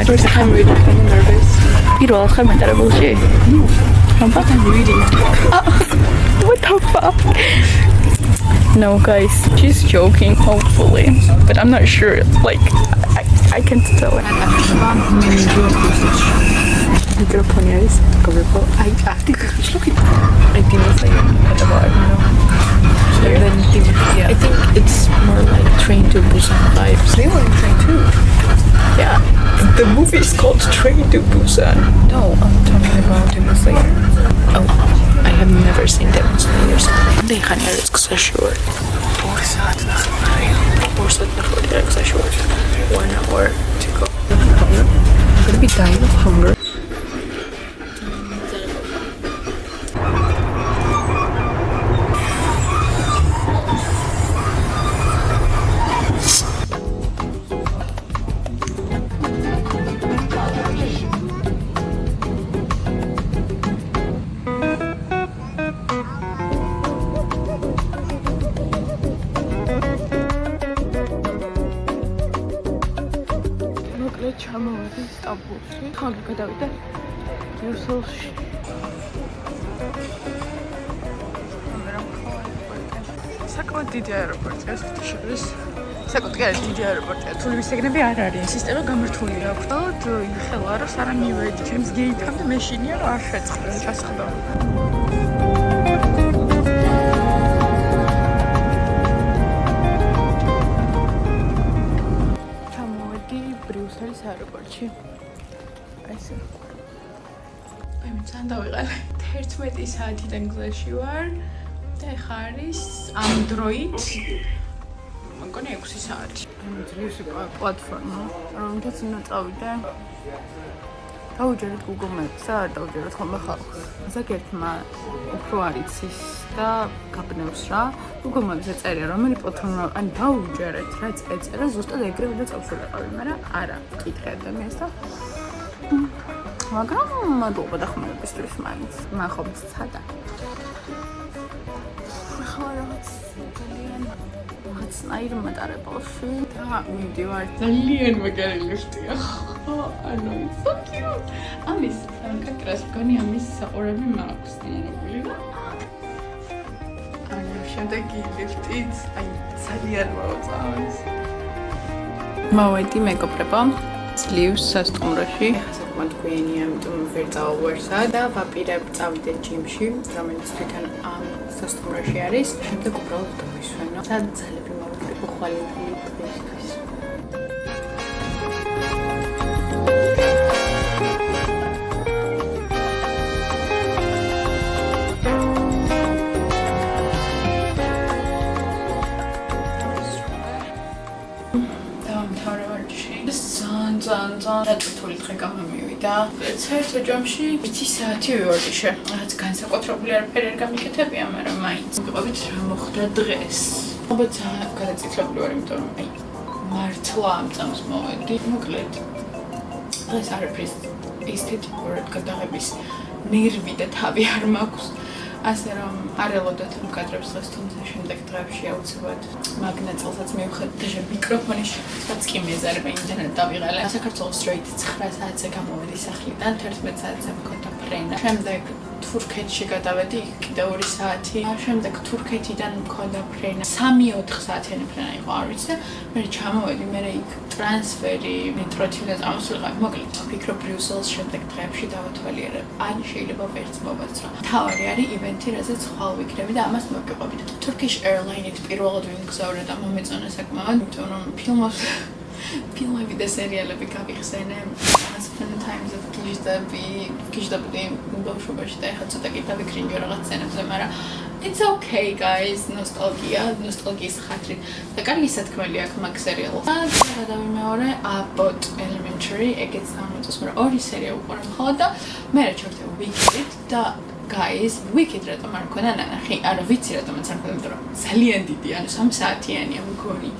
First time reading, kind of nervous. პირველ ხარ მეტარებულში? But I'm reading. What the fuck? No, guys, she's joking, hopefully, but I'm not sure. Like, I can't tell. Microphone is covered. I think it's looking. I think it's like I think it's more like Train to Busan vibes. They were in Train too. Yeah. The movie is called Train to Busan. No, I'm talking about Demon Slayer. Oh, I have never seen Demon Slayer. They had nerds sure. 4 ساعات sure. 1 hour to go. I'm gonna be dying of hunger. ჩამოვედი სტამბოლში. ხალხი გადავიდა ბრიუსელში. საკმაოდ დიდი აეროპორტია ეს. საკუთარი დიდი აეროპორტია. თულებისგნები არ არის. სისტემა გამართული აქვს. და იხელა რომ სარა მივედი ჩემს გეითამდე მე შინია რომ არ შეწყდა ჩასხდა. ბრიუსელის აეროპორტში. ასე. აი მძალიან დავიღალე. 11 საათიდან გზაში ვარ და ეხლა არის ამ დროით მგონი 6 საათი. აი ძლიერი პლატფორმა, რომელთაც უნდა წავიდე. დავუჯერეთ Google Maps-ს, არ დავუჯერეთ ხოლმე ხალხს. ზოგიერთმა უფრო არ იცის და გაბნევს რა. Google Maps-ზე წერია რომელი პლატფორმა, ან დავუჯერეთ რაც ეწერა, ზუსტად ეგრევე უნდა წავსულიყავი, მაგრამ არა, კითხე ადამიანს და მაგრამ მადლობა დახმარებისთვის მაინც. მან ხომ სცადა. ახლა რაღაც ნაირ მატარებელში და მივდივარ ძალიან მაგარი ლიფტია. ანუ so cute. ამის კაკრას გონი ამის საყურები მაქვს დამოუკიდებელი და ანუ შემდეგი ლიფტით აი ძალიან მოწავს. მოვედი მეგობრებო ძლივს სასტუმროში. საკმაოდ გვიანია, იმიტომ ვერ წავვერსა და ვაპირებ წავიდე ჯიმში, რომელიც თვითონ ამ სასტუმროში არის. შემდეგ უბრალოდ დავისვენო და ძალები მოვიქრებ ხვალინდელი დღისთვის. დაწუთული დღე გამომივიდა. საერთო ჯამში 1 საათი ვივარდიშე. რაც განსაკუთრებული არაფერი არ გამიკეთებია, მაგრამ მაინც ვიყვებით რა მოხდა დღეს. ალბათ გადაწითლებული ვარ, იმიტომ რომ აი მართლა ამ წამს მოვედი. მოკლედ დღეს არაფრის ესთეტიკურად გადაღების ნერვი და თავი არ მაქვს. ასე რომ არ ელოდოთ ამ კადრებს დღეს, თუმცა შემდეგ დღეებში აუცილებლად მაგ ნაწილსაც მივხედავ და მიკროფონის რაც კი მეზარება იმდენად დავიღალე. საქართველოს დროით 9 საათზე გამოვედი სახლიდან, 11 საათზე მქონდა ფრენა. შემდეგ თურქეთში გადავედი, კიდევ 2 საათი. შემდეგ თურქეთიდან მქონდა ფრენა. 3-4 საათიანი ფრენა იყო, არ ვიცი და მე ჩამოვედი, მე იქ ტრანსფერი, მეტროთი და წამოსულიყავი. მოკლედ, ვფიქრობ ბრიუსელს შემდეგ დღეებში დავათვალიერებ. ან შეიძლება ვერც მოვაცრა. თავარი არის ივენთი, რაზეც ხვალ ვიქნები და ამას მოვიყვებით. Turkish Airlines-ით პირველად ვიმგზავრე და მომეწონა საკმაოდ, იმიტომ რომ ფილმები და სერიალები გავიხსენე. Fun times of გიჟდები ბავშვობაში და ეხლა ცოტა კი დავიქრინჯო რაღაც სცენებზე, მაგრამ it's okay guys, ნოსტალგიის ხათრით. და კარგი სათქმელი აქვს მაგ სერიალს. და გადავიმეორე Abbott Elementary, ეგეც ამოწოს, მაგრამ 2 სერია უყურე მხოლოდ და მე ჩავთე Wicked და guys, Wicked რატომ არ მქონდა ნანახი? არა ვიცი რატომაც არ მქონდა, იმიტომ რომ ძალიან დიდი, ანუ 3 საათიანია მგონი.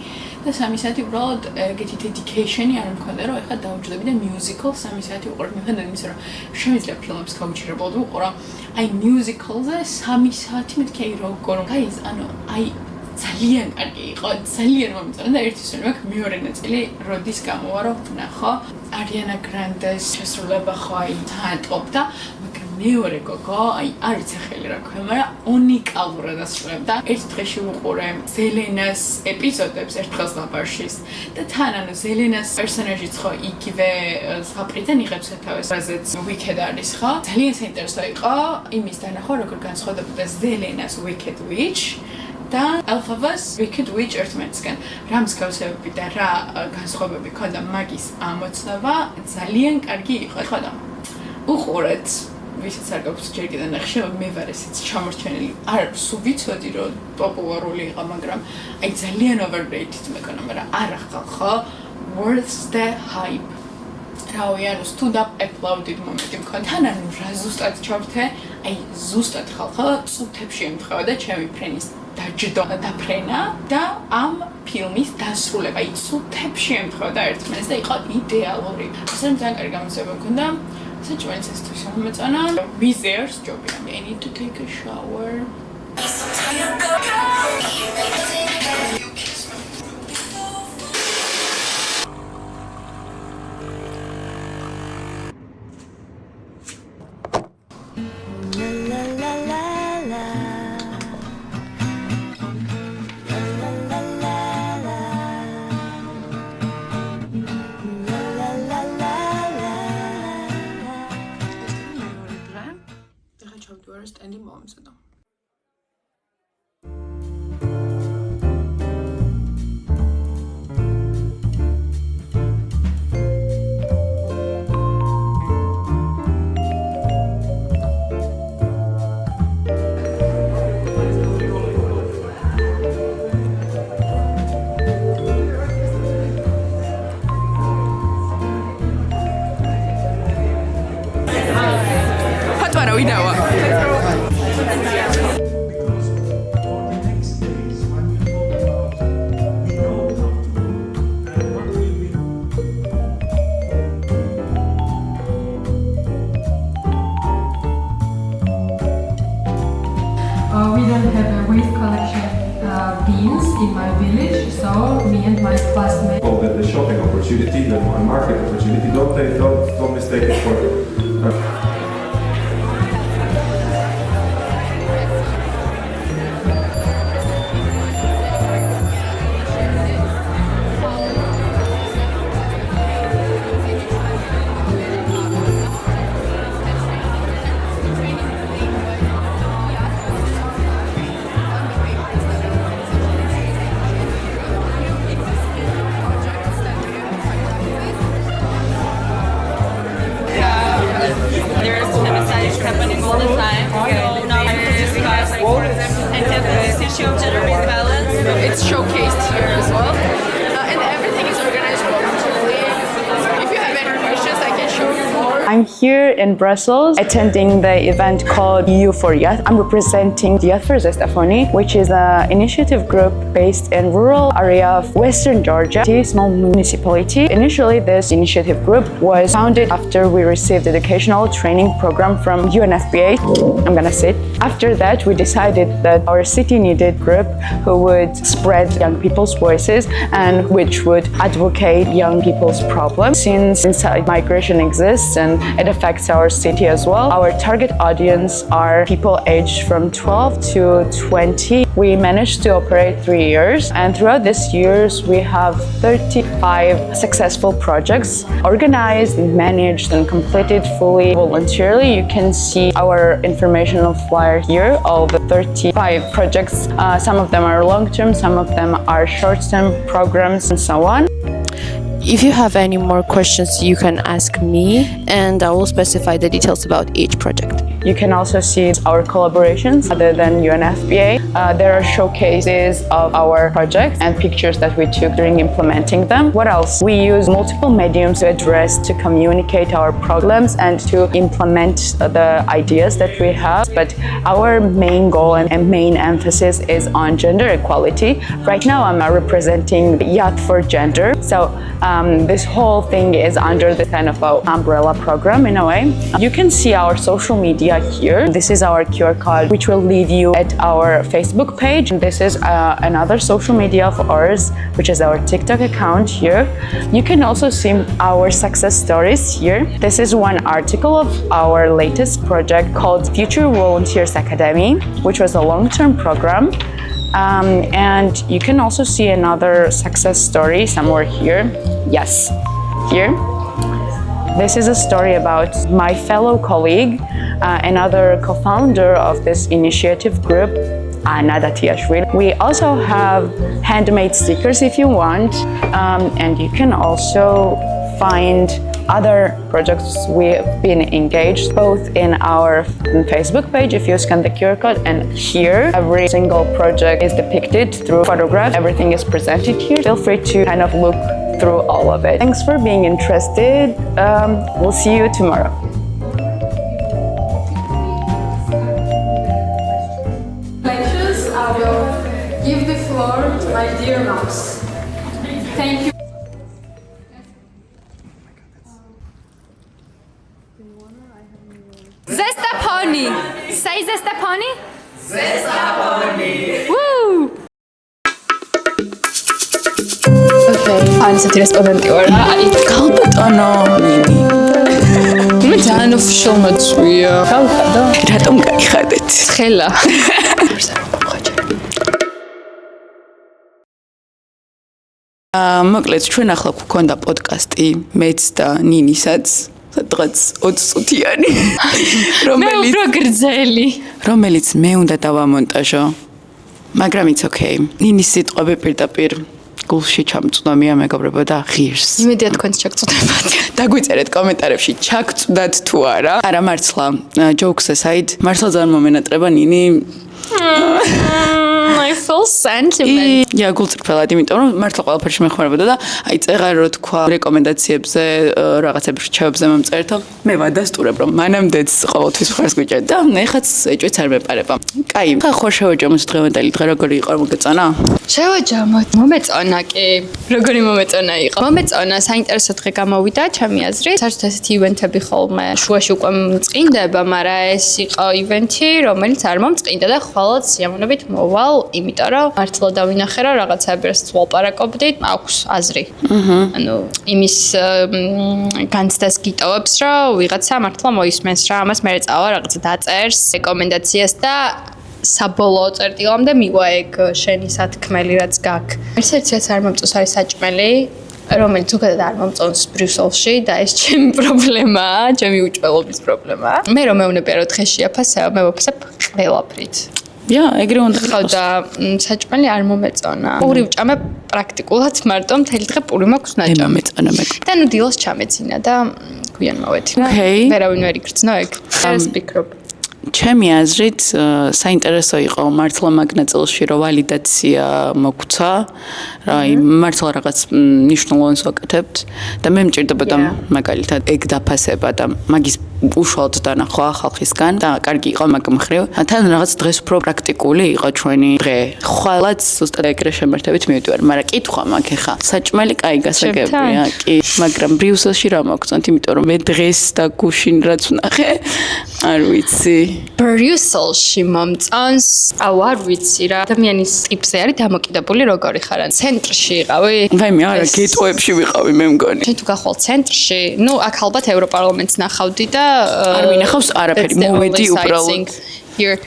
და 3 საათი უბრალოდ ეგეთი dedication-ი არ მქონდა, რომ ეხლა დავუჯდები და musical 3 საათი უყურებ, მიხედავთ იმისა, რომ შემიძლია ფილმებს გავუჩერებულად ვუყურო. აი musical-ზე 3 საათი მეთქი აი როგორ, guys, ანუ აი ძალიან კარგი იყო, ძალიან მომწონა და ერთის რომ აქ მეორე ნაწილი როდის გამოვარო, ნახო. Ariana Grande's შესრულება ხო აი თანატყობდა, მაგრამ მეორე გოგო, აი არ იცი ხელი რა ქვია, მაგრამ უნიკალურად ასრულებდა. ერთ დღეში ვუყურე ზელენას ეპიზოდებს ერთხელ ზღაპარშის და თან ანუ ზელენას პერსონაჟიც ხო იგივე ზღაპრიდან იღებს სათავეს, რაზეც Wicked არის ხო? ძალიან საინტერესო იყო იმის დანახვა, როგორ განსხვავდებოდა ზელენას Wicked Witch და Elphaba-ს Wicked Witch ერთმანეთისგან. რა მსგავსებები და რა განსხვავებები ქონდა მაგის ამოცნობა ძალიან კარგი იყო. ხო და უყურეთ ვისაც არ გაქვს ჯერ კიდევ ნახე, მე ვარ ესეც ჩამორჩენილი. არ სულ ვიცოდი რომ პოპულარული იყო, მაგრამ აი ძალიან overrated მეკონა, მაგრამ არა ხალხო, worth the hype. რავი, ანუ სტუდაპ applauded მომენტი მქონდა. თან ანუ რა ზუსტად ჩავრთე, აი ზუსტად ხალხო წუთებში ემთხვევა და ჩემი ფრენის დაჯდო დაფრენა და ამ ფილმის დასრულება აი წუთებში ემთხვევა ერთმანეთს და იყო იდეალური. ასე რომ ძალიან კარგი გამოსება მქონდა. საჭმელიც ეს თვითონ მომეწონა. Wizards ჯობია. I need to take a shower. Ständig morgens oder? Patwara udało. We don't have a waste collection bins in my village, so me and my classmates. Oh, the shopping opportunity, the market opportunity. Don't mistake it for. There's femicides happening all the time. So now we can discuss and get this issue of gender-based violence. It's showcased here as well. And everything is organized properly. If you have any questions, I can show you more. I'm here in Brussels attending the event called EU for Youth. I'm representing the Youth for Zestafoni, which is an initiative group based in rural area of Western Georgia, a small municipality. Initially, this initiative group was founded after we received educational training program from UNFPA. I'm gonna sit. After that, we decided that our city needed a group who would spread young people's voices and which would advocate young people's problems. Since inside migration exists and it affects our city as well, our target audience are people aged from 12 to 20. We managed to operate 3 years, and throughout these years, we have 35 successful projects organized, managed, and completed fully voluntarily. You can see our informational flyer here, all the 35 projects. Some of them are long-term, some of them are short-term programs, and so on. If you have any more questions, you can ask me and I will specify the details about each project. You can also see our collaborations other than UNFPA. There are showcases of our projects and pictures that we took during implementing them. What else? We use multiple mediums to address, to communicate our problems and to implement the ideas that we have. But our main goal and main emphasis is on gender equality. Right now I'm representing Youth for Gender. So this whole thing is under the kind of umbrella program in a way. You can see our social media here. This is our QR code, which will lead you at our Facebook Facebook page. This is another social media of ours, which is our TikTok account here. You can also see our success stories here. This is one article of our latest project called Future Volunteers Academy, which was a long-term program. And you can also see another success story somewhere here. Yes, here. This is a story about my fellow colleague, another co-founder of this initiative group, Anna Datiashvili. We also have handmade stickers if you want, and you can also find other projects we've been engaged both in our Facebook page if you scan the QR code, and here every single project is depicted through photographs. Everything is presented here. Feel free to kind of look through all of it. Thanks for being interested. We'll see you tomorrow. Lectures, I will give the floor to my dear mouse. Thank you. Zestaponi! Say Zestaponi? Zestaponi! Woo! ან ისეთი რესპონდენტი ვარ რა. აი, გალბატონო ნინი. მე ძალიან ოფიციალ მოცვია. გავხადო? რატომ გაიხადეთ? ხელა. მოკლედ ჩვენ ახლა გვქონდა პოდკასტი მეც და ნინისაც. დღეს 20 წუთიანი. რომელიც უფრო გრძელი. რომელიც მე უნდა დავამონტაჟო. მაგრამ it's okay. ნინის სიტყვები პირდაპირ გულში ჩამწვდომია მეგობრებო და ღირს. იმედია თქვენც ჩაგწვდებათ. დაგვიწერეთ კომენტარებში ჩაგწვდათ თუ არა. არა მართლა, jokes aside, მართლა ძალიან მომენატრება ნინი. I feel sentiment. Ja, გულწრფელად, იმიტომ რომ მართლა ყველაფერში მეხმარებოდა და აი წეღარ რო თქვა რეკომენდაციებზე, რაღაცებს რჩევებზე მომწერეთო. მე ვადასტურებ რომ მანამდეც ყოველთვის მხარს გვიჭერდა და ეხაც ეჭვიც არ მეპარება. კაი, ხა ხო შევაჯამოთ დღევანდელი დღე როგორი იყო მოგეწონა? შევაჯამოთ. მომეწონა კი. როგორი მომეწონა იყო? მომეწონა, საინტერესო დღე გამოვიდა ჩემი აზრით. საერთოდ ესეთი ივენთები ხოლმე შუაში უკვე მწყინდება, მაგრამ ეს იყო ივენთი, რომელიც არ მომწყინდა და ხვალად სიამოვნებით მოვალ, იმიტომ რომ მართლა დავინახე რა რაღაცები რაც ვალპარაკობდით, აქვს აზრი. ანუ იმის განცდას გიტოვებს, რომ ვიღაცა მართლა მოისმენს რა, ამას მე წავა რაღაცა დაწერს, რეკომენდაციას და საბოლოო წერტილამდე მივა ეგ შენი სათქმელი რაც გაქვს. ერთ-ერთიც არ მომწონს არის საჭმელი, რომელიც უბრალოდ არ მომწონს ბრიუსელში და ეს ჩემი პრობლემაა, ჩემი უჭველობის პრობლემაა. მე რომ მეუბნებია რომ დღეში აფასებ, მე ვაფასებ ყველაფრით. Ja, ეგრე უნდა ხო და საჭმელი არ მომეწონა. პური ვჭამე პრაქტიკულად მარტო მთელი დღე პური მაქვს ნაჭამი. მომეწონა მე. და ნუ დილოს ჩამეცინა და გვიან მოვედი. Okay. ვერავინ ვერ იგრძნო ეგ. ეს ფიქრობ. ჩემი აზრით საინტერესო იყო მართლა მაგ ნაწილში რომ ვალიდაცია მოგვცა რა მართლა რაღაც მნიშვნელოვანს ვაკეთებთ და მე მჭირდებოდა მაგალითად ეგ დაფასება და მაგის უშუალოდ დანახვა ხალხისგან და კარგი იყო მაგ მხრივ თან რაღაც დღეს უფრო პრაქტიკული იყო ჩვენი დღე ხვალაც ზუსტად ეგრე შემართებით მივიდივარ მაგრამ კითხვა მაქვს ხა საჭმელი კაი გასაგებია კი მაგრამ ბრიუსელში რა მოგწონთ იმიტომ რომ მე დღეს და გუშინ რაც ვნახე არ ვიცი ბრიუსელში მომწონს აუ არ ვიცი რა ადამიანის ტიპზე არის დამოკიდებული როგორი ხარ ან ცენტრში იყავი ვაი მე არა გეტოებში ვიყავი მე მგონი შენ თუ გახვალ ცენტრში ნუ აქ ალბათ ევროპარლამენტს ნახავდი და არ ვინახავს არაფერი მოვედი უბრალოდ here.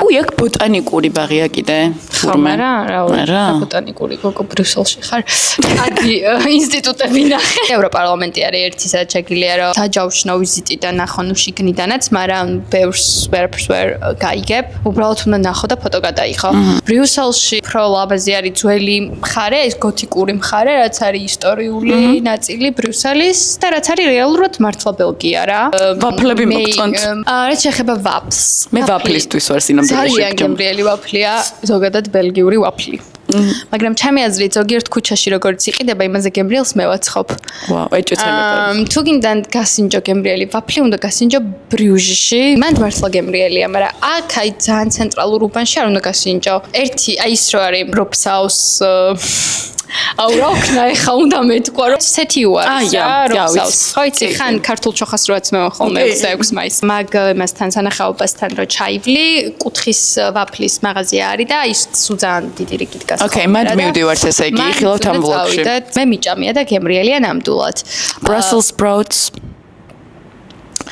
უი აქ ბოტანიკური ბაღია კიდე. ხომ რა ბოტანიკური გოგო ბრიუსელში ხარ. ადი ინსტიტუტები ნახე. ევროპარლამენტი არის ერთი სადაც შეგიძლია რომ საჯავშნო ვიზიტი და ნახო ნუ შიგნიდანაც, მაგრამ ბევრს ვერაფერს ვერ გაიგებ. უბრალოდ უნდა ნახო და ფოტო გადაიღო. ბრიუსელში უფრო ლამაზი არის ძველი მხარე, ეს გოთიკური მხარე, რაც არის ისტორიული ნაწილი ბრიუსელის და რაც არის რეალურად მართლა ბელგია რა. ვაფლები მოგწონთ? რაც შეეხება ვაფლს. მე ვაფლისთვის ვარ სინამდვილეში. ძალიან გემრიელი ვაფლია, ზოგადად ბელგიური ვაფლი. მაგრამ ჩემი აზრით ზოგიერთ ქუჩაში როგორც იყიდება იმაზე გემრიელს მე ვაცხობ. ვაუ, ეჭვიც არ მეყარს. თუ გინდა გასინჯო გემრიელი ვაფლი, უნდა გასინჯო ბრიუჟში. მანდ მართლა გემრიელია, მაგრამ აქ აი ძალიან ცენტრალურ უბანში არ უნდა გასინჯო. ერთი აი ის რო არის როფსაუს აუ რა ვქნა ეხა უნდა მეთქვა რომ სეთი უარს ია, გავს ვიცი. ხო იცი ხან ქართულ ჩოხას როაც მე ხოლმე 26 მაისს მაგ მასთან სანახაობასთან რო ჩაივლი კუთხის ვაფლის მაღაზია არის და ის სუძან დიდი რიგით გასა Okay, მად მივდივართ ესე იგი, ხილავთ ამ ბლოგში. მე მიჭამია და გემრიელია ნამდვილად Brussels sprouts.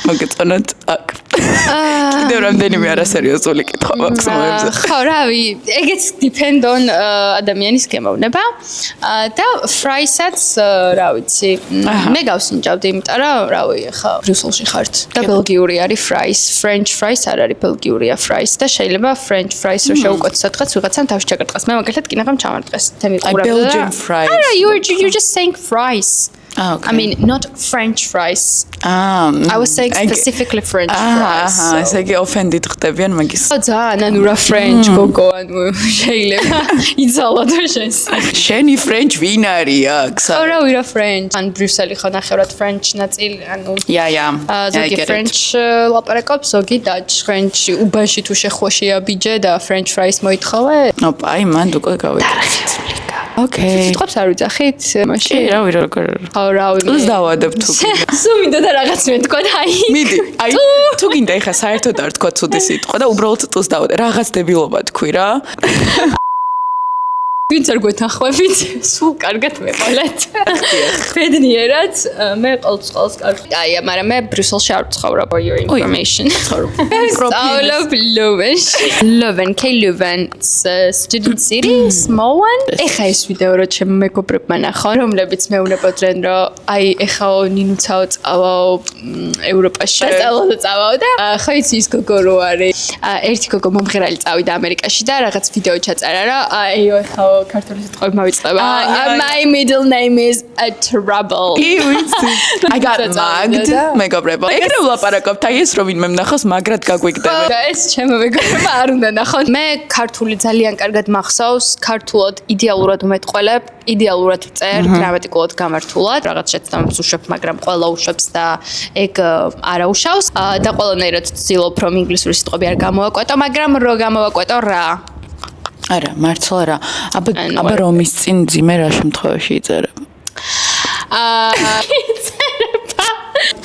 მოგეწონათ აქ. კიდევ რამდენიმე არასერიოზული კითხვა მაქვს მოებზე. ხო, რავი, ეგეც depend on ადამიანის გემოვნება და fries-აც რა ვიცი, მე გავსინჯავდი, იმიტომ რომ რავი, ხა ბრიუსელში ხართ და ბელგიური არის fries, French fries არ არის ბელგიურია fries და შეიძლება French fries რო შევუკოთ სადღაც ვიღაცამ თავში ჩაკარტყას. მე მაგალითად კინაღამ ჩამარტყეს. Belgian fries. არა, you're just saying fries. Oh, okay. I mean, not French fries. I was saying specifically French fries. ესე იგი offended ხდებიან მაგის. ძალიან ანუ რა French გოგო ანუ შეიძლება იცალოთ შენს. შენი French ვინ არის? ხო რა ვირა French. ან ბრიუსელი ხო ნახევრად French ნაწილი ანუ ზოგი French ლაპარაკობს, ზოგი Dutch French უბანში თუ შეხვაშია ბიჯე და French fries მოითხოვე. ოპა, აი მან უკვე გავიგეთ. Okay. სიტყვებს არ ვიძახით მაშინ. კი, რავი როგორ. ხო, რავი. ეს დავადებ თუ. სულ მინდა და რაღაც მეთქვა და აი. მიდი, აი თუ გინდა ეხა საერთოდ არ თქვა ცუდი სიტყვა და უბრალოდ ტოს დავადე. რაღაც დებილობა თქვი რა. ვინც არ გვეთანხმებით, სულ კარგად მეყოლეთ. ბედნიერად, მე ყოველთვის კარგი. აი, მაგრამ მე ბრიუსელში არ ვცხოვრობ for your information. სწავლობ ლოვენში. ლოვენ, K-Leuven, student city, small one. ეხა ეს ვიდეო რო ჩემ მეგობრებმა ნახო, რომლებიც მეუნებოდნენ, რომ აი, ეხა ნინუცაო წავაო ევროპაში. სწავლობ წავაო და ხო იცი ის გოგო რო არის. ერთი გოგო მომღერალი წავიდა ამერიკაში და რაღაც ვიდეო ჩაწერა რა. აიო, ეხა ქართული სიტყვები მოვიწყდება. My middle name is a trouble. I got mugged. მეგობრებო. ეგრე ვლაპარაკობთ, აი ეს რომ ვინმე მნახოს, მაგრად გაგვიგდება. ეს ჩემო მეგობრებმა არ უნდა ნახონ. მე ქართული ძალიან კარგად მახსოვს, ქართულად იდეალურად უმეტყველებ, იდეალურად ვწერ, გრამატიკულად გამართულად. რაღაც შეცდომებს უშვებ, მაგრამ ყველა უშვებს და ეგ არა უშავს. და ყველანაირად ვცდილობ რომ ინგლისური სიტყვები არ გამოვაკვეტო, მაგრამ რო გამოვაკვეტო რა. არა, მართლა რა. აბა რომის წინ ძიმე რა შემთხვევაში იწერება? იწერება.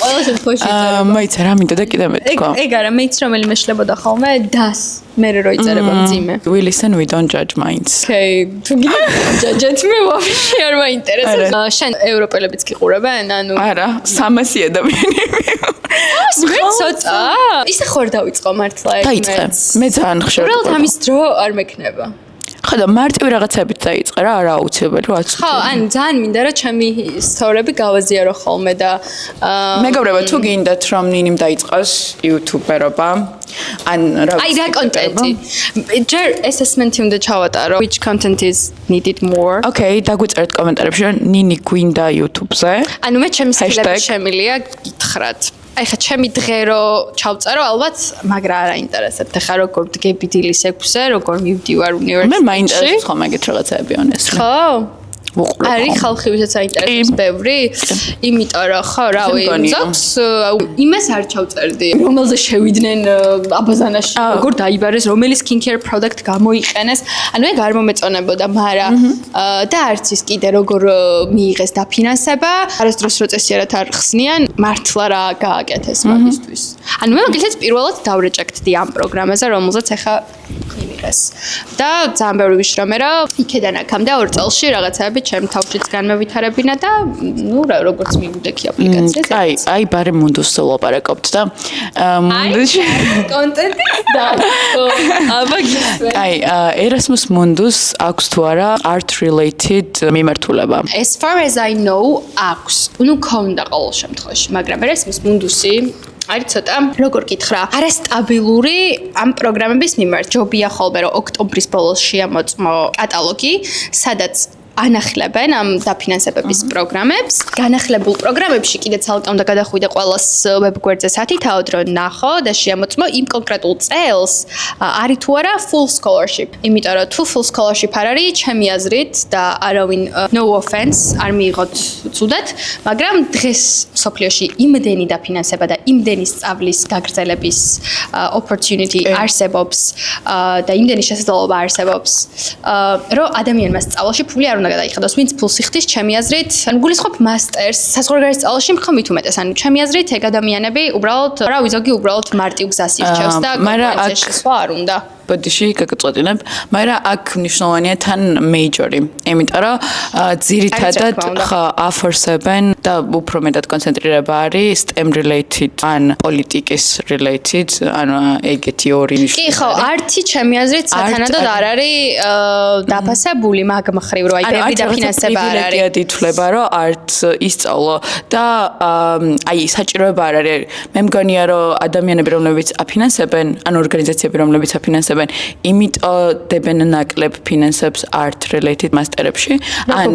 ყველა შემთხვევაში იწერება. მოიცა რა მინდა და კიდე მეთქვა. ეგ არა, მეც რომელიმე შლებოდა ხოლმე das. მე რო იწერება ძიმე. We listen, we don't judge minds. Okay, თუ გინდა ჯაჯეთ მე ვაფშე არ მაინტერესებს. შენ ევროპელებიც გიყურებენ? ანუ არა, 300 ადამიანი. მე ცოტა. ისე ხوار დავიწყო მართლა ეგ. დაიწყე. მე ძალიან ხშირად. უბრალოდ ამის დრო არ მექნება. ხოდა მარტივი რაღაცებით დაიწყე რა, არა აუცილებელი რა. ხო, ან ძალიან მინდა რომ ჩემი სტორიები გავაზიარო ხოლმე და მეგობრებო, თუ გინდათ რომ ნინიმ დაიწყოს იუთუბერობა, ან რა ვიცი. აი რა კონტენტი. ჯერ assessment-ი უნდა ჩავატარო, which content is needed more. Okay, დაგვიწერეთ კომენტარებში რომ ნინი გვინდა YouTube-ზე. ანუ მე ჩემი სკილები შემილია გითხრათ. აი ხა ჩემი დღე რო ჩავწერო ალბათ მაგრა არ აინტერესებთ ხა როგორ დგები დილის 6-ზე როგორ მივდივარ უნივერსიტეტში მე მაინტერესებს ხომ ეგეთ რაღაცები honestly ხო არის ხალხი ვისაც აინტერესებს ბევრი იმიტომ რომ ხო რავი ზოგს იმას არ ჩავწერდი რომელზე შევიდნენ აბაზანაში როგორ დაიბარეს რომელი skincare product გამოიყენეს ანუ ეგ არ მომეწონებოდა მაგრამ და არც ის კიდე როგორ მიიღეს დაფინანსება არასდროს რო წესიერად არ ხსნიან მართლა რა გააკეთეს მაგისთვის ანუ მე მაგალითად პირველად დავრეჭექტდი ამ პროგრამაზე რომელზეც ახლა მიიღეს და ძალიან ბევრი ვიშრომე რომ იქედან აქამდე 2 წელში რაღაცები ჩემ თავშიც განმევითარებინა და ნუ რა როგორც მივიდექი აპლიკაციაზე. აი ბარე მუნდუსზე ვლაპარაკობთ და მუნდუსში კონტენტი და აბა გისვენ. აი Erasmus Mundus აქვს თუ არა art related მიმართულება. As far as I know აქვს. ნუ ქონდა ყოველ შემთხვევაში, მაგრამ Erasmus Mundus-ი არის ცოტა როგორ გითხრა არასტაბილური ამ პროგრამების მიმართ ჯობია ხოლმე რომ ოქტომბრის ბოლოს შეამოწმო კატალოგი სადაც ანახლებენ ამ დაფინანსებების პროგრამებს. განახლებულ პროგრამებში კიდე ცალკე უნდა გადახვიდე ყველას ვებგვერდზე სათითაოდ რომ ნახო და შეამოწმო იმ კონკრეტულ წელს არის თუ არა full scholarship. იმიტომ რომ თუ full scholarship არ არის, ჩემი აზრით და არავინ no offense არ მიიღოთ ცუდად, მაგრამ დღეს სოფლიოში იმდენი დაფინანსება და იმდენი სწავლის გაგრძელების opportunity არსებობს და იმდენი შესაძლებლობა არსებობს, რომ ადამიანმა სწავლაში ფული არ უნდა უნდა გადაიხადოს, ვინც ფულს იხდის, ჩემი აზრით, ანუ გულისხმობ მასტერს, საზღვარგარეთ სწავლაში მხოლოდ მით უმეტეს, ანუ ჩემი აზრით, ეგ ადამიანები უბრალოდ, რავი, ზოგი უბრალოდ მარტივ გზას ირჩევს და კონკურენციაში სხვა არ უნდა. ბოდიში გაგაწყვეტინებ, მაგრამ აქ მნიშვნელოვანია თან მეიჯორი, იმიტომ რომ ძირითადად ხა აფორსებენ და უფრო მეტად კონცენტრირება არის STEM related ან პოლიტიკის related, ანუ ეგეთი ორი ნიშანი. კი, ხო, არტი ჩემი აზრით სათანადოდ არ არის დაფასებული მაგ მხრივ, რომ აი ბევრი დაფინანსება არ არის. პრივილეგიად ითვლება, რომ არტს ისწავლო და აი საჭიროება არ არის. მე მგონია, რომ ადამიანები, რომლებიც აფინანსებენ, ან ორგანიზაციები, რომლებიც აფინანსებენ იმიტომ დებენ ნაკლებ ფინანსებს art related მასტერებში ან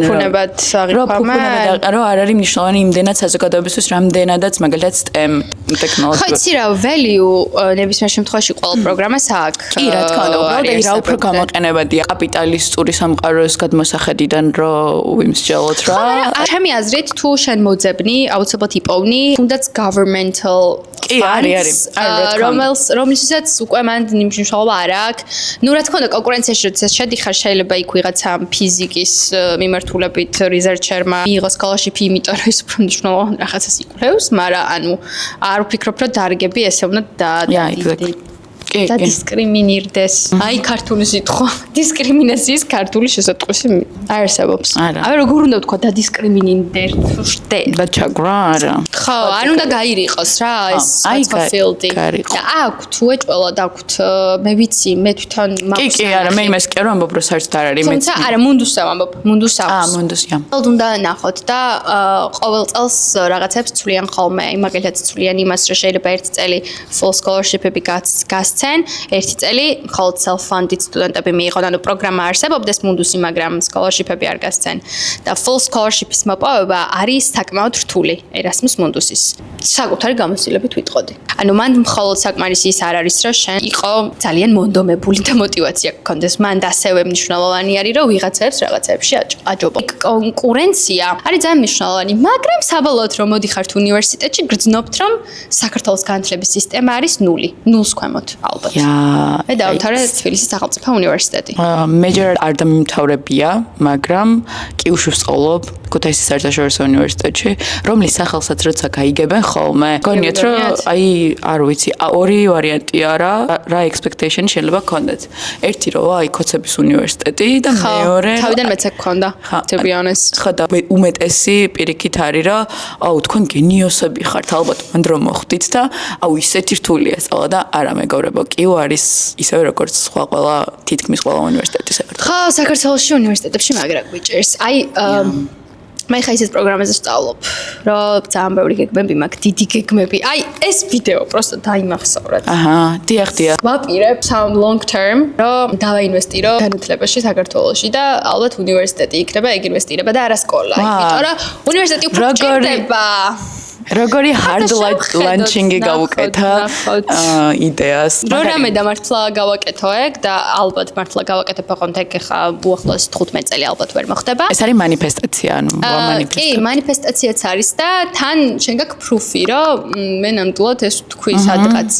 რომ არ არის მნიშვნელოვანი იმდენად საზოგადოებისთვის რამდენადაც მაგალითად STEM ტექნოლოგია. ხო, იცი რა, value ნებისმიერ შემთხვევაში ყველა პროგრამას აქვს. კი, რა თქმა უნდა, უბრალოდ რა უფრო გამოყენებადია კაპიტალისტური სამყაროს გადმოსახედიდან რომ ვიმსჯელოთ რა. ჩემი აზრით, თუ შენ მოძებნი, აუცილებლად იპოვნი, თუნდაც governmental რომელსაც უკვე მან მნიშვნელობა არ აქვს. ნუ რა თქმა უნდა, კონკურენციაში როცა შედიხარ, შეიძლება იქ ვიღაცა ფიზიკის მიმართულებით რიზერჩერმა მიიღო სკოლარშიპი, იმიტომ რომ ის უფრო მნიშვნელოვანი რაღაცას იკვლევს, მაგრამ ანუ არ ვფიქრობ, რომ დარგები ესე უნდა და დისკრიმინირდეს. აი ქართული სიტყვა. დისკრიმინაციის ქართული შესატყვისი არსებობს. აი როგორ უნდა ვთქვა დისკრიმინირდეს. და ჩაგვრა არა. ხო, არ უნდა გაირიყოს რა ეს სხვა ფილდი. და აქვთ უეჭველად აქვთ მე ვიცი, მე თვითონ მაქვს. კი, არა, მე იმას კი არ ვამბობ, რომ საერთოდ არ არის. თუმცა არა, მუნდუსს ვამბობ, მუნდუსს აქვს. მუნდუსია. უნდა ნახოთ და ყოველ წელს რაღაცებს ცვლიან ხოლმე. აი მაგალითად ცვლიან იმას, რომ შეიძლება ერთი წელი full scholarship-ები გასცენ, ერთი წელი მხოლოდ self-funded სტუდენტები მიიღონ, ანუ პროგრამა არსებობდეს მუნდუსი, მაგრამ scholarship-ები არ გასცენ. და full scholarship-ის მოპოვება არის საკმაოდ რთული Erasmus Mundus-ის. საკუთარი გამოცდილებით ვიტყოდი. ანუ მან მხოლოდ საკმარისი ის არ არის, რომ შენ იყო ძალიან მონდომებული და мотиваცია გქონდეს. მან ასევე მნიშვნელოვანი არის, რომ ვიღაცებს რაღაცებში აჯობო. კონკურენცია არის ძალიან მნიშვნელოვანი, მაგრამ საბოლოოდ რომ მოდიხართ უნივერსიტეტში, გრძნობთ, რომ საქართველოს განათლების სისტემა არის ნული, ნულს ქვემოთ. ალბათ. მე დავამთავრე თბილისის სახელმწიფო უნივერსიტეტი. მეჯორად არ დამიმთავრებია, მაგრამ კიუში ვსწავლობ ქუთაისის საერთაშორისო უნივერსიტეტში, რომლის სახელსაც როცა გაიგებენ ხოლმე. გონიათ რომ აი არ ვიცი, ორი ვარიანტია რა expectation შეიძლება გქონდეთ. ერთი რომ აი ქოცების უნივერსიტეტი და მეორე თავიდან მეც გქონდა, to be honest. ხო და უმეტესი პირიქით არის რომ აუ თქვენ გენიოსები ხართ, ალბათ მანდ რომ მოხვდით და აუ ისეთი რთულია სწავლა და არა მეგობრებო, კიუ არის ისევე როგორც სხვა ყველა თითქმის ყველა უნივერსიტეტი საქართველოში. ხო, საქართველოში უნივერსიტეტებში მაგრა გვიჭერს. აი მე ხა ისეთ პროგრამაზე ვსწავლობ, რომ ძალიან ბევრი გეგმები მაქვს, დიდი გეგმები. აი ეს ვიდეო პროსტო დაიმახსოვრეთ. აჰა, დიახ. ვაპირებ some long term, რომ დავაინვესტირო განათლებაში საქართველოში და ალბათ უნივერსიტეტი იქნება ეგ ინვესტირება და არა სკოლა. იმიტომ რომ უნივერსიტეტი უფრო ჭირდება. როგორი hard launching-ი გავუკეთა იდეას. რო რამე და მართლა გავაკეთო ეგ და ალბათ მართლა გავაკეთებ ოღონდ ეგ ხა უახლოეს 15 წელი ალბათ ვერ მოხდება. ეს არის манифестация, ანუ კი, манифестაციაც არის და თან შენ გაქვს პრუფი, რომ მე ნამდვილად ეს თქვი სადღაც.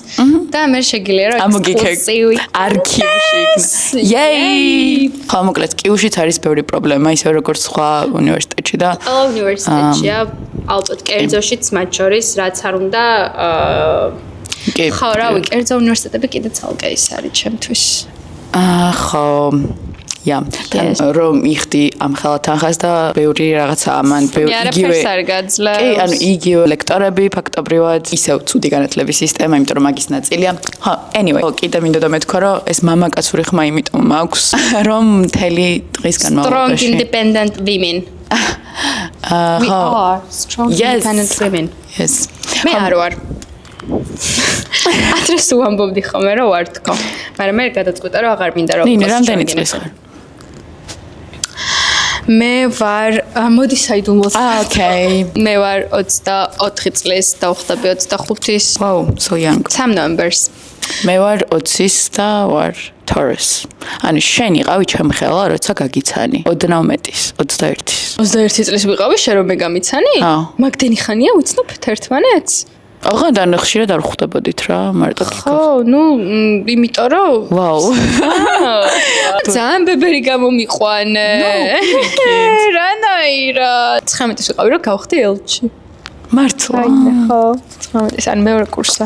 და მე შეგიძლია რომ ექსკლუზივი არქივში იქნება. Yay! ხო, მოკლედ, კიუშიც არის ბევრი პრობლემა, ისე როგორც სხვა უნივერსიტეტში და უნივერსიტეტშია, ალბათ კერძოშიც მათ შორის რაც არ უნდა ხო, რავი, კერძო უნივერსიტეტები კიდე ცალკე ის არის ჩემთვის. ხო. რომ იხდი ამ ხელათანხას და ბევრი რაღაცა ამან იგივე კი, ანუ იგივე ლექტორები ფაქტობრივად ისევ ცუდი განათლების სისტემა, იმიტომ რომ მაგის ნაწილია. ხო, anyway, კიდე მინდოდა და მეთქვა, რომ ეს მამაკაცური ხმა იმიტომ მაქვს, რომ მთელი დღის განმავლობაში strong independent women. We are strong independent women. Yes. მე არ ვარ. ადრეს უამბობდი ხოლმე რომ ვარ თქო. მაგრამ მე გადაწყვეტა რომ აღარ მინდა რომ ნინი, რამდენი წლის ხარ? მე ვარ მოდი საიდუმლოს. Okay. მე ვარ 24 წლის და ვხდები 25-ის. Wow, so young. Some numbers. მე ვარ 20-ის და ვარ Taurus. ანუ შენ იყავი ჩემი ხელა, როცა გაგიცანი. ოდნავ მეტის, 21-ის. 21 წლის ვიყავი, შენ რომ მე გამიცანი? ხო. მაგდენი ხანია ვიცნობთ ერთმანეთს? აღარ ხშირად არ ხვდებოდით რა, მარტო კიკოს. ხო, ნუ იმიტომ რომ ვაუ. ძალიან ბებერი გამომიყვანე. რანაირად 19-ის ვიყავი რომ გავხდი ელჩი. მართლა. ხო, 19-ის ან მეორე კურსა.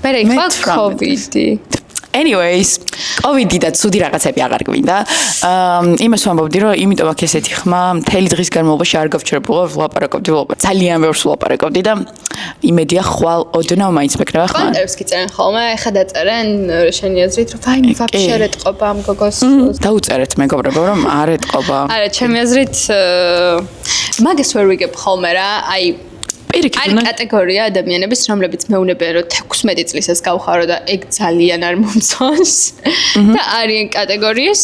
მე იქვა COVID-ი. Anyways, COVID-ი და ცუდი რაღაცები აღარ გვინდა. იმას ვამბობდი, რომ იმიტომ აქ ესეთი ხმა, მთელი დღის განმავლობაში არ გავჩერებულა, ვლაპარაკობდი, ძალიან ბევრს ვლაპარაკობდი და იმედია ხვალ ოდნავ მაინც მეკნება ხმა. კონტერებს გიწერენ ხოლმე, ეხა დაწერენ შენი აზრით, რომ ვაიმე ვაფშე არ ეტყობა ამ გოგოს. დაუწერეთ მეგობრებო, რომ არ ეტყობა. არა, ჩემი აზრით მაგას ვერ ვიგებ ხოლმე რა, აი პირიქით არის კატეგორია ადამიანების, რომლებიც მეუბნებიან, რომ 16 წლისას გავხარო და ეგ ძალიან არ მომწონს. და არიან კატეგორიის,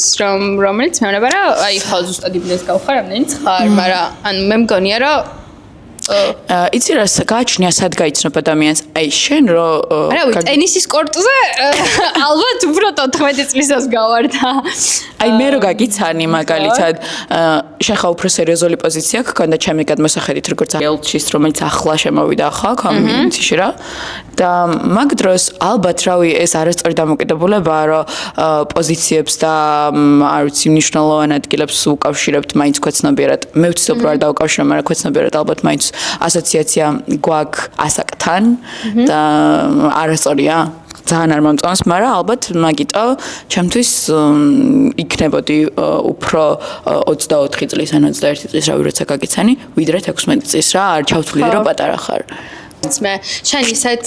რომელიც მეუბნება, რომ აი ხო ზუსტად იმდენს გავხარ, ამდენიც ხარ, მაგრამ ანუ მე მგონია, რომ იცი რა გააჩნია სად გაიცნობ ადამიანს აი შენ რო არა ვიცი ტენისის კორტზე ალბათ უფრო 14 წლისას გავარ და აი მე რო გაგიცანი მაგალითად შენ ხა უფრო სერიოზული პოზიცია გქონდა ჩემი გადმოსახედით როგორც ელჩის რომელიც ახლა შემოვიდა ხა კომიუნიტიში რა და მაგ დროს ალბათ რავი ეს არასწორი დამოკიდებულებაა რომ პოზიციებს და არ ვიცი მნიშვნელოვან ადგილებს უკავშირებთ მაინც ქვეცნობიერად მე ვიცი უფრო არ დავუკავშირო მაგრამ ქვეცნობიერად ალბათ მაინც ასოციაცია გვაქვს ასაკთან და არასწორია ძალიან არ მომწონს, მაგრამ ალბათ მაგიტო ჩემთვის იქნებოდი უფრო 24 წლის ან 21 წლის რავი როცა გაგიცანი, ვიდრე 16 წლის რა, არ ჩავთვლი რომ პატარა ხარ. მე შენ ისეთ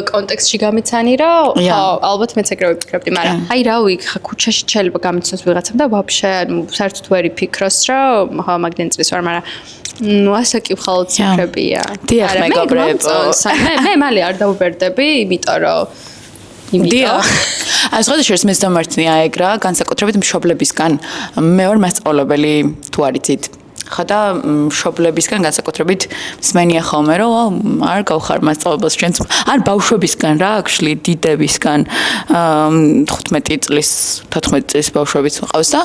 კონტექსტში გამიცანი რომ ხო ალბათ მეც ეგრევე ვფიქრობდი მაგრამ აი რავი ხა ქუჩაში შეიძლება გამიცნოს ვიღაცამ და ვაფშე ანუ საერთოდ ვერ ვფიქროს რომ ხო მაგდენ წლის ვარ მაგრამ ნუ ასაკი მხოლოდ ციფრებია დიახ მეგობრებო მე მალე არ დავუბერდები იმიტომ რომ დიახ აი სხვადასხვა მე დამარცხნია ეგ რა განსაკუთრებით მშობლებისგან მე ვარ მასწავლებელი თუ არიცით ხა და მშობლებისგან განსაკუთრებით მსმენია ხოლმე რომ არ გავხარ მასწავლებელს ჩვენც არ ბავშვებისგან რა actually დიდებისგან 15 წლის 14 წლის ბავშვებიც მყავს და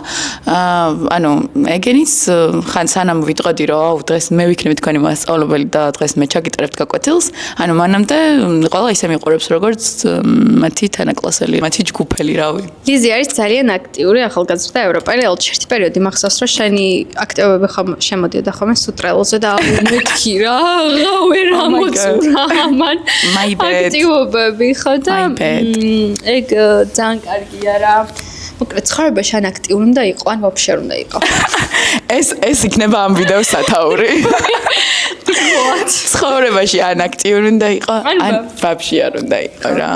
ანუ ეგენის ხან სანამ ვიტყოდი რომ დღეს მე ვიქნები თქვენი მასწავლებელი და დღეს მე ჩაგიტარებთ გაკვეთილს ანუ მანამდე ყველა ისე მიყურებს როგორც მათი თანაკლასელი მათი ჯგუფელი რავი ლიზი არის ძალიან აქტიური ახალგაზრდა ევროპელი ერთ-ერთი პერიოდი მახსოვს რომ შენი აქტივობები ხომ შემოდიოდა ხოლმე სუტრელოზე და მეთქი რა ვერ ამოწურა ამან აქტივობები ხო და ეგ ძალიან კარგია რა მოკლედ ცხოვრებაში ან აქტიური უნდა იყო ან ვაფშე არ უნდა იყო ეს იქნება ამ ვიდეოს სათაური ცხოვრებაში ან აქტიური უნდა იყო ან ვაფშე არ უნდა იყო რა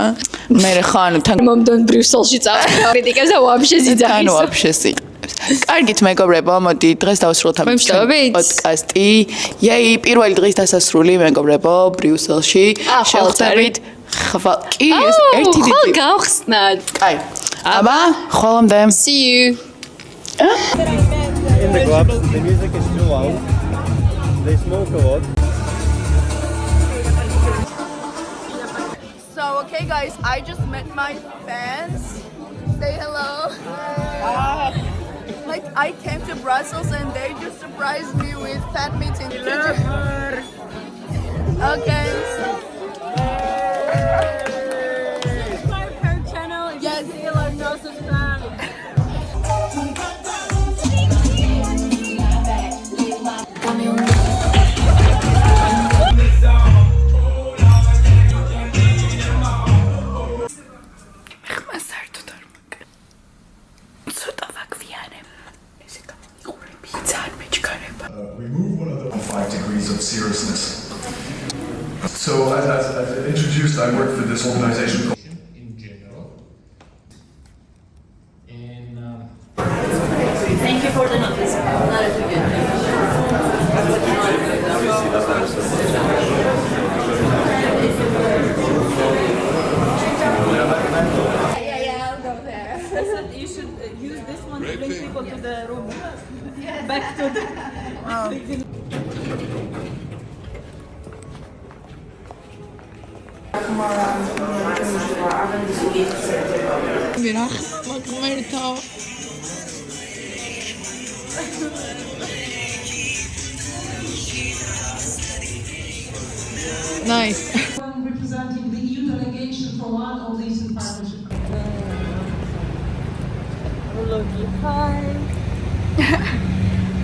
მე ხო ანუ თან მომდონ ბრიუსელში წავედი კრიტიკას და ვაფშე ზიძახის ანუ ვაფშე კარგით მეგობრებო, მოდი დღეს დავსრულოთ ამ პოდკასტი. იეი, პირველი დღის დასასრული მეგობრებო, ბრიუსელში. შევხვდებით. კი, ეს ერთი დიდი. ხო, გავხსნათ. კაი. აბა, ხოლმე. See you. In the club, the music is too loud. They smoke a lot. So, okay guys, I just met my fans. Say hello. Like I came to Brussels and they just surprised me with fan meeting. Love her. Okay. Subscribe her channel if you still are not subscribed. Of seriousness. So, as introduced, I work for this organization called in general. And Thank you for the notice. Yeah, I'll go there. You should use this one to bring people to the room. Back to the. Nice. Represent representing the EU delegation for one of the Eastern Partnership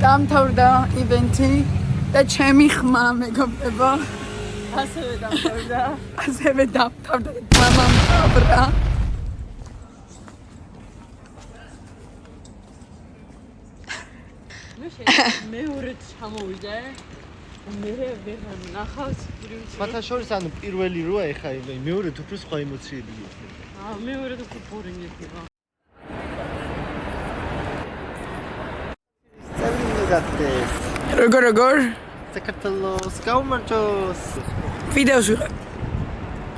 დამთავრდა ივენთი და ჩემი ხმა მეგობრებო ასევე დამთავრდა დამამთავრდა მეორე ჩამოვიდა მე ვერ ნახავს მათ შორის ანუ პირველი როა ეხა მეორე უფრო სხვა ემოციები იყო მეორე უფრო ბორინგი იყო როგორ საქართველოს გაუმარჯოს ვიდეოს ვიღებ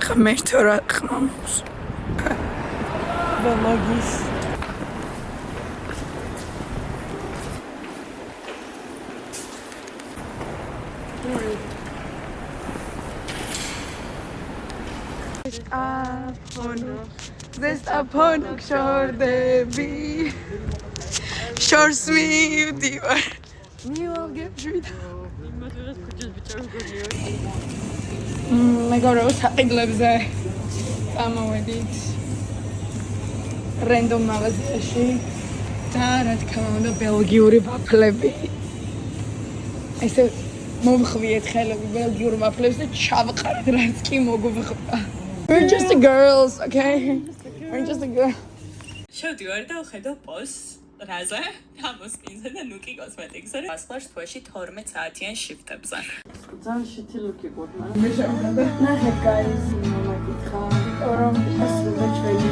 ხმერთო რა ხმამოს და მაგის ზესტაფონო გშორდები შორს მივდივარ მივალგებშვით მეგობრებო საყიდლებზე წამოვედით რენდომ მაღაზიაში და რა თქმა უნდა ბელგიური ვაფლები ესე მომხვიეთ ხელები ბელგიურ ვაფლებს და ჩავყარეთ რაც კი მოგვხდა We're just the girls, okay? We're just the girls. შევდივარ და ვხედავ პოსტს რაზე? გამოსპინზე და ნუკი კოსმეტიკსზე. ასხლარს თვეში 12 საათიან შიფტებზე. ძალიან შეთი ლუკი გქონდა. მე შევხედე. ნახეთ guys, მომაკითხა. რომ ასრულა ჩვენი.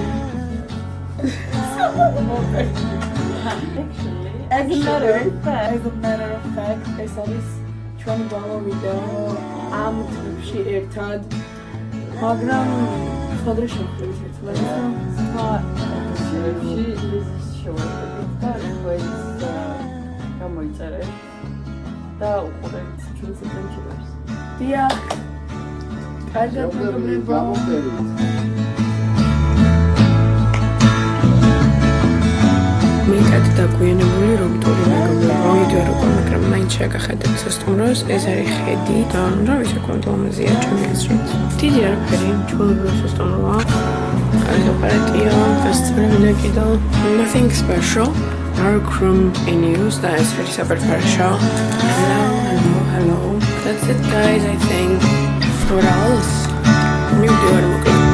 As a matter of fact, ეს არის ჩვენი ბოლო ვიდეო ამ თვეში ერთად. მაგრამ სხვადასხვა შეხვედრით ერთად სხვა ებში ის შევხვდით და ეს გამოიწერეთ და უყურეთ ჩვენს adventures. დიახ. კარგად მოგებლებო. მეკად დაგვიანებული რობოტური მეგობრებო ვიდეო როგორ მაგრამ მაინც შეგახედეთ სასტუმროს ეს არის ხედი და რა ვიცი კონტ ლამაზია ჩემი აზრით დიდი არაფერი ჩვეულებრივი სასტუმროა კარგი აპარატია გასწრებია კიდევ nothing special dark room in use და ეს არის საპერფარშო hello that's it guys I think what else new door